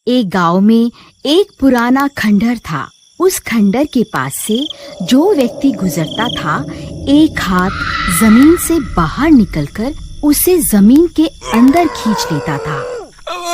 एक गांव में एक पुराना खंडहर था। उस खंडहर के पास से जो व्यक्ति गुजरता था, एक हाथ जमीन से बाहर निकलकर उसे जमीन के अंदर खींच लेता था।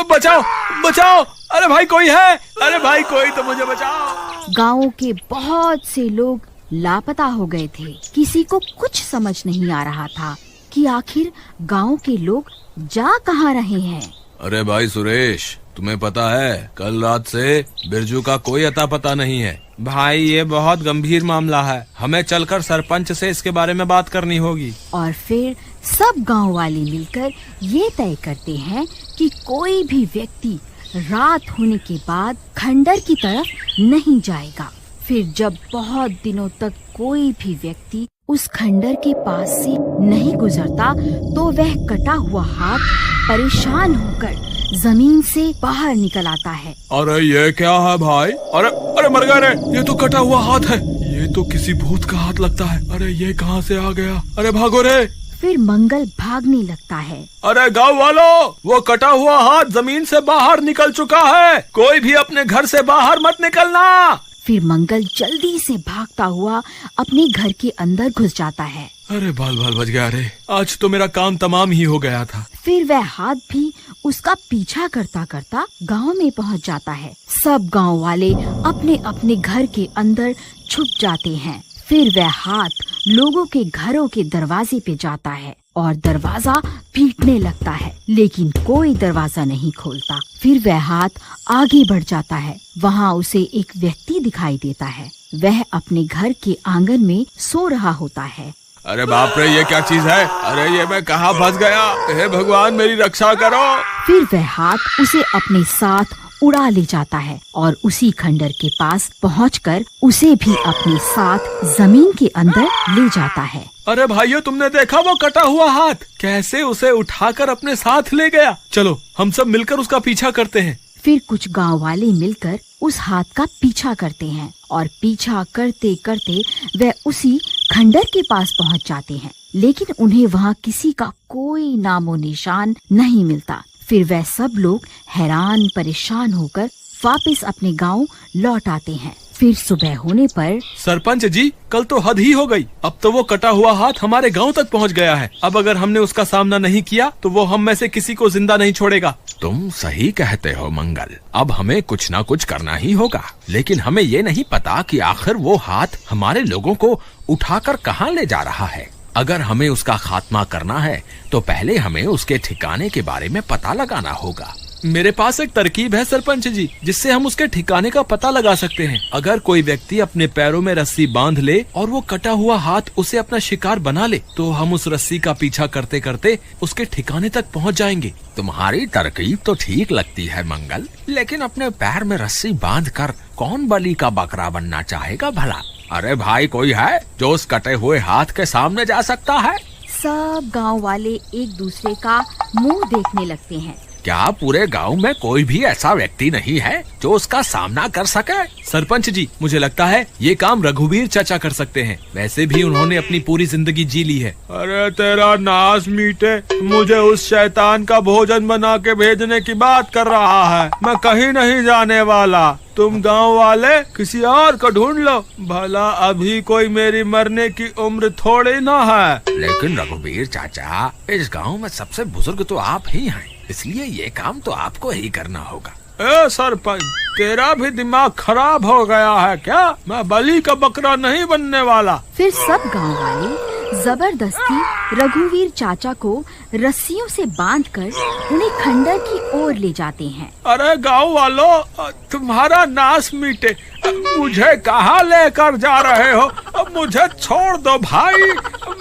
बचाओ बचाओ, अरे भाई कोई है, अरे भाई कोई तो मुझे बचाओ। गांव के बहुत से लोग लापता हो गए थे। किसी को कुछ समझ नहीं आ रहा था कि आखिर गांव के लोग जा कहाँ रहे हैं। अरे भाई सुरेश, तुम्हें पता है कल रात से बिरजू का कोई अता पता नहीं है। भाई ये बहुत गंभीर मामला है, हमें चलकर सरपंच से इसके बारे में बात करनी होगी। और फिर सब गांव वाले मिलकर ये तय करते हैं कि कोई भी व्यक्ति रात होने के बाद खंडहर की तरफ नहीं जाएगा। फिर जब बहुत दिनों तक कोई भी व्यक्ति उस खंडहर के पास से नहीं गुजरता, तो वह कटा हुआ हाथ परेशान होकर जमीन से बाहर निकल आता है। अरे ये क्या है भाई? अरे अरे मर गए रे, ये तो कटा हुआ हाथ है। ये तो किसी भूत का हाथ लगता है। अरे ये कहाँ से आ गया? अरे भागो रे। फिर मंगल भागने लगता है। अरे गाँव वालों, वो कटा हुआ हाथ जमीन से बाहर निकल चुका है, कोई भी अपने घर से बाहर मत निकलना। फिर मंगल जल्दी से भागता हुआ अपने घर के अंदर घुस जाता है। अरे बाल बाल बच गया रे, आज तो मेरा काम तमाम ही हो गया था। फिर वह हाथ भी उसका पीछा करता करता गांव में पहुंच जाता है। सब गांव वाले अपने अपने घर के अंदर छुप जाते हैं। फिर वह हाथ लोगों के घरों के दरवाजे पे जाता है और दरवाजा पीटने लगता है, लेकिन कोई दरवाजा नहीं खोलता। फिर वह हाथ आगे बढ़ जाता है। वहाँ उसे एक व्यक्ति दिखाई देता है। वह अपने घर के आंगन में सो रहा होता है। अरे बाप रे, ये क्या चीज है? अरे ये मैं कहाँ फंस गया? हे भगवान मेरी रक्षा करो। फिर वह हाथ उसे अपने साथ उड़ा ले जाता है और उसी खंडहर के पास पहुंचकर उसे भी अपने साथ जमीन के अंदर ले जाता है। अरे भाइयों, तुमने देखा वो कटा हुआ हाथ कैसे उसे उठाकर अपने साथ ले गया? चलो हम सब मिलकर उसका पीछा करते हैं। फिर कुछ गांव वाले मिलकर उस हाथ का पीछा करते हैं और पीछा करते करते वह उसी खंडहर के पास पहुंच जाते हैं, लेकिन उन्हें वहां किसी का कोई नामो निशान नहीं मिलता। फिर वह सब लोग हैरान परेशान होकर वापस अपने गांव लौट आते हैं। फिर सुबह होने पर, सरपंच जी, कल तो हद ही हो गई। अब तो वो कटा हुआ हाथ हमारे गांव तक पहुंच गया है। अब अगर हमने उसका सामना नहीं किया तो वो हम में से किसी को जिंदा नहीं छोड़ेगा। तुम सही कहते हो मंगल, अब हमें कुछ ना कुछ करना ही होगा। लेकिन हमें ये नहीं पता कि आखिर वो हाथ हमारे लोगों को उठाकर कहाँ ले जा रहा है। अगर हमें उसका खात्मा करना है तो पहले हमें उसके ठिकाने के बारे में पता लगाना होगा। मेरे पास एक तरकीब है सरपंच जी, जिससे हम उसके ठिकाने का पता लगा सकते हैं। अगर कोई व्यक्ति अपने पैरों में रस्सी बांध ले और वो कटा हुआ हाथ उसे अपना शिकार बना ले, तो हम उस रस्सी का पीछा करते करते उसके ठिकाने तक पहुंच जाएंगे। तुम्हारी तरकीब तो ठीक लगती है मंगल, लेकिन अपने पैर में रस्सी बांधकर कौन बलि का बकरा बनना चाहेगा भला? अरे भाई, कोई है जो उस कटे हुए हाथ के सामने जा सकता है? सब गांव वाले एक दूसरे का मुंह देखने लगते हैं। क्या पूरे गांव में कोई भी ऐसा व्यक्ति नहीं है जो उसका सामना कर सके? सरपंच जी, मुझे लगता है ये काम रघुवीर चाचा कर सकते हैं। वैसे भी उन्होंने अपनी पूरी जिंदगी जी ली है। अरे तेरा नास मीटे, मुझे उस शैतान का भोजन बना के भेजने की बात कर रहा है। मैं कहीं नहीं जाने वाला। तुम गांव वाले किसी और को ढूंढ लो, भला अभी कोई मेरी मरने की उम्र थोड़ी ना है। लेकिन रघुवीर चाचा, इस गांव में सबसे बुजुर्ग तो आप ही हैं, इसलिए ये काम तो आपको ही करना होगा। ए सरपंच, तेरा भी दिमाग खराब हो गया है क्या? मैं बलि का बकरा नहीं बनने वाला। फिर सब गांव वाले जबरदस्ती रघुवीर चाचा को रस्सियों से बांधकर उन्हें खंडहर की ओर ले जाते हैं। अरे गांव वालों, तुम्हारा नाश मीटे, मुझे कहाँ लेकर जा रहे हो? मुझे छोड़ दो भाई,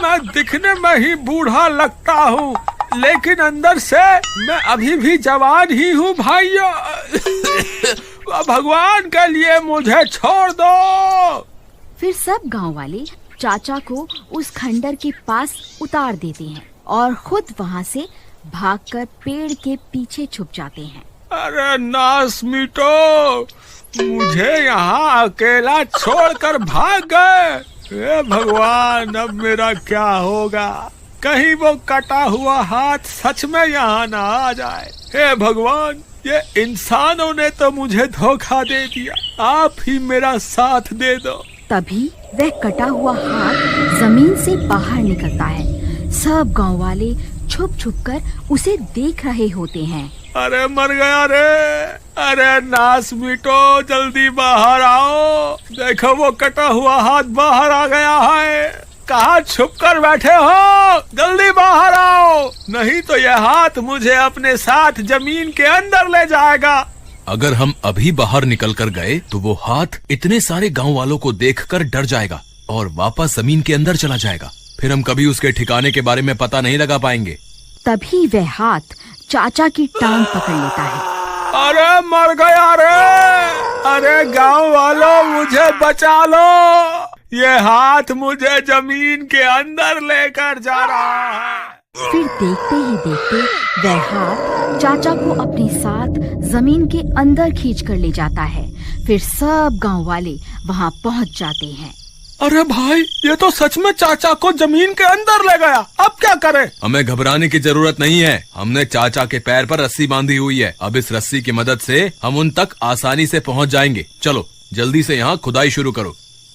मैं दिखने में ही बूढ़ा लगता हूँ, लेकिन अंदर से मैं अभी भी जवान ही हूँ भाइयों। भगवान के लिए मुझे छोड़ दो। फिर सब गांव वाले चाचा को उस खंडहर के पास उतार देते हैं और खुद वहाँ से भागकर पेड़ के पीछे छुप जाते हैं। अरे नास मीटो, मुझे यहाँ अकेला छोड़कर भाग गए। हे भगवान, अब मेरा क्या होगा? कहीं वो कटा हुआ हाथ सच में यहाँ ना आ जाए। हे भगवान, ये इंसानों ने तो मुझे धोखा दे दिया, आप ही मेरा साथ दे दो। तभी वह कटा हुआ हाथ जमीन से बाहर निकलता है। सब गांव वाले छुप छुप कर उसे देख रहे होते हैं। अरे मर गया रे, अरे नास मीटो, जल्दी बाहर आओ, देखो वो कटा हुआ हाथ बाहर आ गया है। कहाँ छुप कर बैठे हो, जल्दी बाहर आओ, नहीं तो यह हाथ मुझे अपने साथ जमीन के अंदर ले जाएगा। अगर हम अभी बाहर निकल कर गए तो वो हाथ इतने सारे गांव वालों को देखकर डर जाएगा और वापस जमीन के अंदर चला जाएगा। फिर हम कभी उसके ठिकाने के बारे में पता नहीं लगा पाएंगे। तभी वह हाथ चाचा की टांग पकड़ लेता है। अरे मर गया रे, अरे गांव वालों मुझे बचा लो, ये हाथ मुझे जमीन के अंदर लेकर जा रहा है। फिर देखते ही देखते वह हाथ चाचा को अपने साथ जमीन के अंदर खींच कर ले जाता है। फिर सब गांव वाले वहां पहुंच जाते हैं। अरे भाई, ये तो सच में चाचा को जमीन के अंदर ले गया, अब क्या करें? हमें घबराने की जरूरत नहीं है, हमने चाचा के पैर पर रस्सी बांधी हुई है। अब इस रस्सी की मदद से हम उन तक आसानी से पहुंच जाएंगे। चलो जल्दी से यहाँ खुदाई शुरू करो।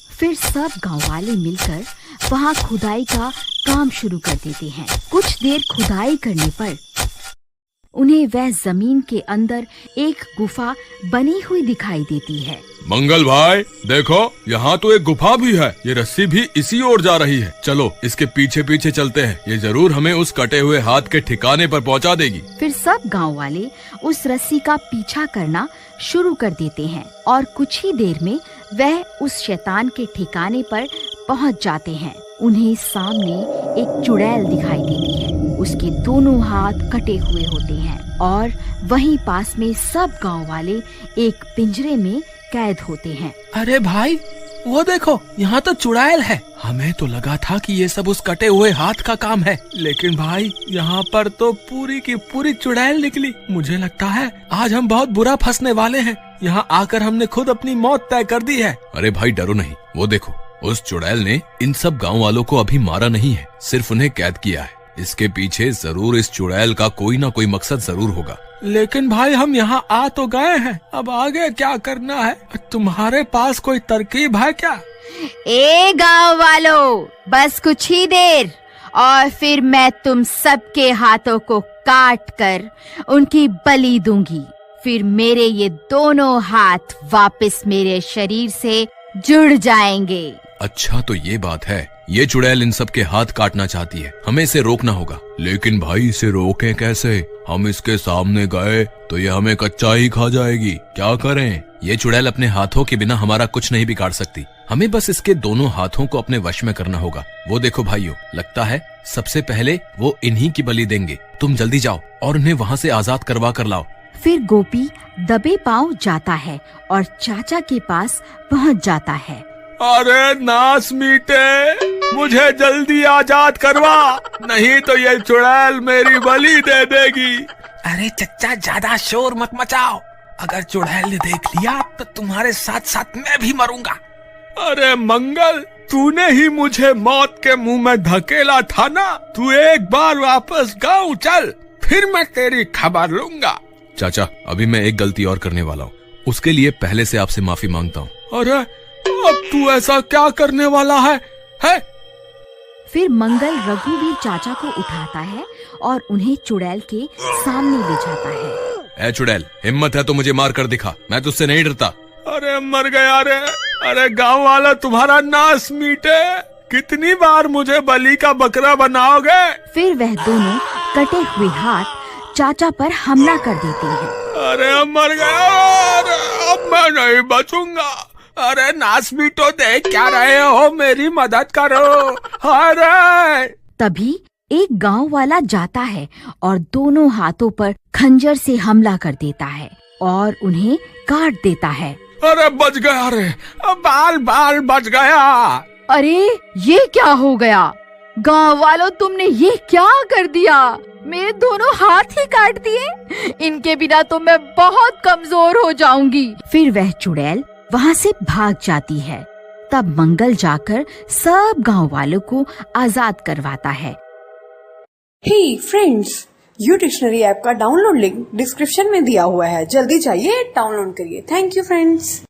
फिर सब गांव वाले मिलकर वहां खुदाई का काम शुरू कर देते हैं। कुछ देर खुदाई करने पर उन्हें वह जमीन के अंदर एक गुफा बनी हुई दिखाई देती है। मंगल भाई देखो, यहाँ तो एक गुफा भी है, ये रस्सी भी इसी ओर जा रही है। चलो इसके पीछे पीछे चलते हैं, ये जरूर हमें उस कटे हुए हाथ के ठिकाने पर पहुँचा देगी। फिर सब गांव वाले उस रस्सी का पीछा करना शुरू कर देते हैं और कुछ ही देर में वह उस शैतान के ठिकाने पर पहुंच जाते हैं। उन्हें सामने एक चुड़ैल दिखाई देती है, उसके दोनों हाथ कटे हुए होते हैं और वहीं पास में सब गांव वाले एक पिंजरे में कैद होते हैं। अरे भाई वो देखो, यहाँ तो चुड़ैल है। हमें तो लगा था कि ये सब उस कटे हुए हाथ का काम है, लेकिन भाई यहाँ पर तो पूरी की पूरी चुड़ैल निकली। मुझे लगता है आज हम बहुत बुरा फंसने वाले हैं। यहाँ आकर हमने खुद अपनी मौत तय कर दी है। अरे भाई डरो नहीं, वो देखो उस चुड़ैल ने इन सब गांव वालों को अभी मारा नहीं है, सिर्फ उन्हें कैद किया है। इसके पीछे जरूर इस चुड़ैल का कोई ना कोई मकसद जरूर होगा। लेकिन भाई हम यहाँ आ तो गए हैं, अब आगे क्या करना है? तुम्हारे पास कोई तरकीब है क्या? ए गांव वालों, बस कुछ ही देर और फिर मैं तुम सबके हाथों को काट कर उनकी बलि दूंगी। फिर मेरे ये दोनों हाथ वापस मेरे शरीर से जुड़ जाएंगे। अच्छा तो ये बात है, ये चुड़ैल इन सब के हाथ काटना चाहती है, हमें इसे रोकना होगा। लेकिन भाई इसे रोकें कैसे? हम इसके सामने गए तो ये हमें कच्चा ही खा जाएगी, क्या करें? ये चुड़ैल अपने हाथों के बिना हमारा कुछ नहीं बिगाड़ सकती, हमें बस इसके दोनों हाथों को अपने वश में करना होगा। वो देखो भाइयों, लगता है सबसे पहले वो इन्हीं की बलि देंगे। तुम जल्दी जाओ और उन्हें वहाँ से आजाद करवा कर लाओ। फिर गोपी दबे पांव जाता है और चाचा के पास पहुँच जाता है। अरे नास मीटे, मुझे जल्दी आजाद करवा, नहीं तो ये चुड़ैल मेरी बलि दे देगी। अरे चच्चा ज्यादा शोर मत मचाओ, अगर चुड़ैल ने देख लिया तो तुम्हारे साथ साथ मैं भी मरूंगा। अरे मंगल, तूने ही मुझे मौत के मुंह में धकेला था ना, तू एक बार वापस गाँव चल, फिर मैं तेरी खबर लूंगा। चाचा अभी मैं एक गलती और करने वाला हूँ, उसके लिए पहले से आपसे माफी मांगता हूँ। अरे अब तू ऐसा क्या करने वाला है? फिर मंगल रघुवीर चाचा को उठाता है और उन्हें चुड़ैल के सामने ले जाता है। ए चुड़ैल, हिम्मत है तो मुझे मार कर दिखा, मैं तुझसे नहीं डरता। अरे मर गया रे, अरे गांव वाला तुम्हारा नाश मीटे, कितनी बार मुझे बलि का बकरा बनाओगे? फिर वह दोनों कटे हुए हाथ चाचा पर हमला कर देते हैं। अरे मर गया, अरे अब मैं नहीं बचूंगा। अरे नास मीटो, देख क्या रहे हो, मेरी मदद करो। अरे तभी एक गांव वाला जाता है और दोनों हाथों पर खंजर से हमला कर देता है और उन्हें काट देता है। अरे बच गया रे, बाल बाल बच गया। अरे ये क्या हो गया? गांव वालों, तुमने ये क्या कर दिया? मेरे दोनों हाथ ही काट दिए, इनके बिना तो मैं बहुत कमजोर हो जाऊंगी। फिर वह चुड़ैल वहाँ से भाग जाती है। तब मंगल जाकर सब गांव वालों को आजाद करवाता है। Hey friends, U dictionary app का डाउनलोड लिंक डिस्क्रिप्शन में दिया हुआ है, जल्दी जाइए डाउनलोड करिए। Thank you friends.